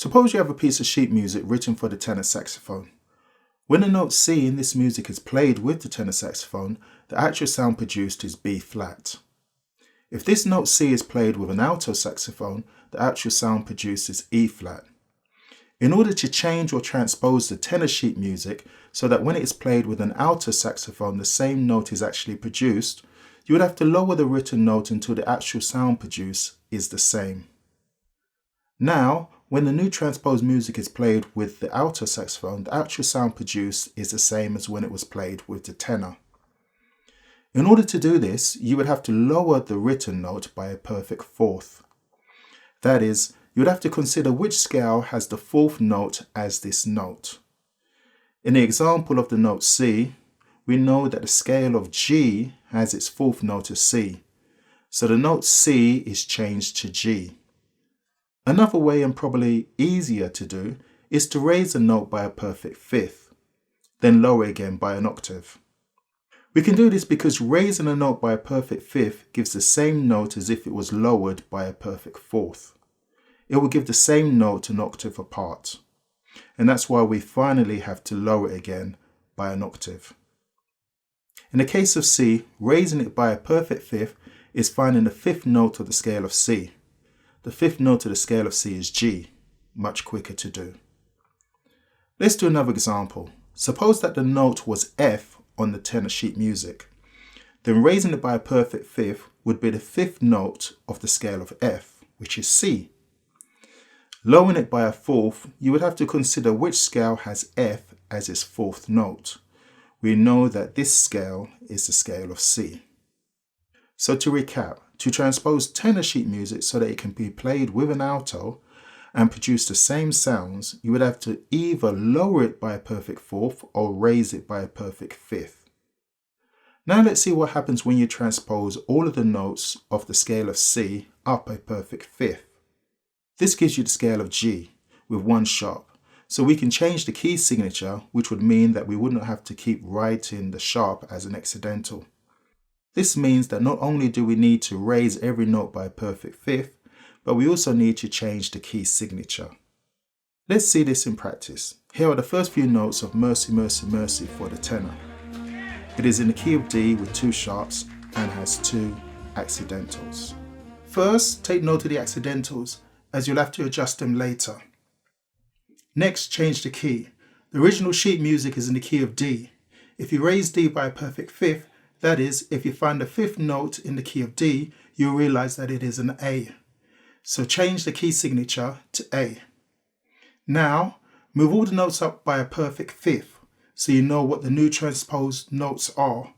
Suppose you have a piece of sheet music written for the tenor saxophone. When the note C in this music is played with the tenor saxophone, the actual sound produced is B flat. If this note C is played with an alto saxophone, the actual sound produced is E flat. In order to change or transpose the tenor sheet music so that when it is played with an alto saxophone the same note is actually produced, you would have to lower the written note until the actual sound produced is the same. Now, when the new transposed music is played with the alto saxophone, the actual sound produced is the same as when it was played with the tenor. In order to do this, you would have to lower the written note by a perfect fourth. That is, you would have to consider which scale has the fourth note as this note. In the example of the note C, we know that the scale of G has its fourth note as C, so the note C is changed to G. Another way, and probably easier to do, is to raise the note by a perfect fifth, then lower again by an octave. We can do this because raising a note by a perfect fifth gives the same note as if it was lowered by a perfect fourth. It will give the same note an octave apart, and that's why we finally have to lower it again by an octave. In the case of C, raising it by a perfect fifth is finding the fifth note of the scale of C. The fifth note of the scale of C is G, much quicker to do. Let's do another example. Suppose that the note was F on the tenor sheet music. Then raising it by a perfect fifth would be the fifth note of the scale of F, which is C. Lowering it by a fourth, you would have to consider which scale has F as its fourth note. We know that this scale is the scale of C. So to recap, to transpose tenor sheet music so that it can be played with an alto and produce the same sounds, you would have to either lower it by a perfect fourth or raise it by a perfect fifth. Now let's see what happens when you transpose all of the notes of the scale of C up a perfect fifth. This gives you the scale of G with one sharp, so we can change the key signature, which would mean that we wouldn't have to keep writing the sharp as an accidental. This means that not only do we need to raise every note by a perfect fifth, but we also need to change the key signature. Let's see this in practice. Here are the first few notes of Mercy, Mercy, Mercy for the tenor. It is in the key of D with two sharps and has two accidentals. First, take note of the accidentals, as you'll have to adjust them later. Next, change the key. The original sheet music is in the key of D. If you raise D by a perfect fifth, that is, if you find the fifth note in the key of D, you'll realize that it is an A. So change the key signature to A. Now, move all the notes up by a perfect fifth, so you know what the new transposed notes are.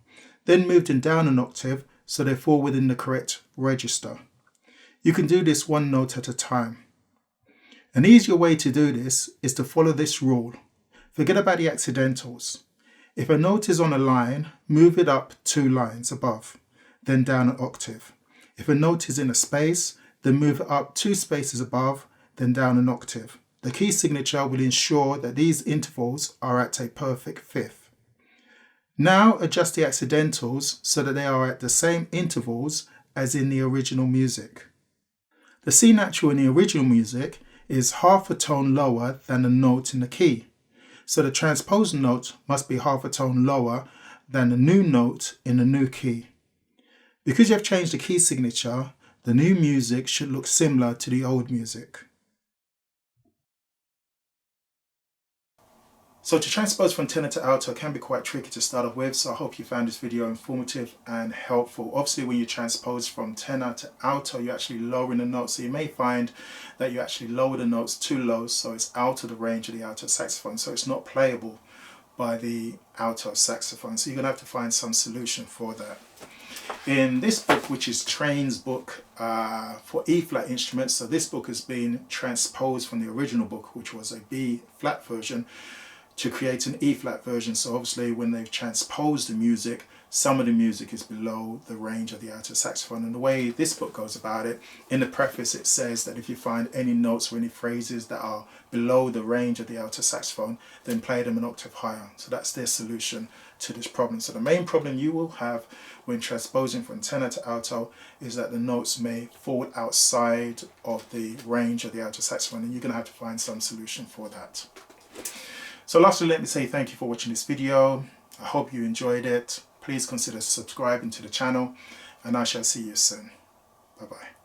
Then move them down an octave so they fall within the correct register. You can do this one note at a time. An easier way to do this is to follow this rule. Forget about the accidentals. If a note is on a line, move it up 2 lines above, then down an octave. If a note is in a space, then move it up 2 spaces above, then down an octave. The key signature will ensure that these intervals are at a perfect fifth. Now adjust the accidentals so that they are at the same intervals as in the original music. The C natural in the original music is half a tone lower than the note in the key. So the transposed note must be half a tone lower than the new note in the new key. Because you have changed the key signature, the new music should look similar to the old music. So to transpose from tenor to alto can be quite tricky to start off with, so I hope you found this video informative and helpful. Obviously when you transpose from tenor to alto, you're actually lowering the notes, so you may find that you actually lower the notes too low, so it's out of the range of the alto saxophone, so it's not playable by the alto saxophone. So you're going to have to find some solution for that. In this book, which is Train's book for E-flat instruments, so this book has been transposed from the original book, which was a B-flat version, to create an E-flat version. So obviously when they've transposed the music some of the music is below the range of the alto saxophone. And the way this book goes about it, in the preface it says that if you find any notes or any phrases that are below the range of the alto saxophone, then play them an octave higher. So that's their solution to this problem. So the main problem you will have when transposing from tenor to alto is that the notes may fall outside of the range of the alto saxophone, and you're going to have to find some solution for that. So lastly, let me say thank you for watching this video. I hope you enjoyed it. Please consider subscribing to the channel, and I shall see you soon. Bye bye.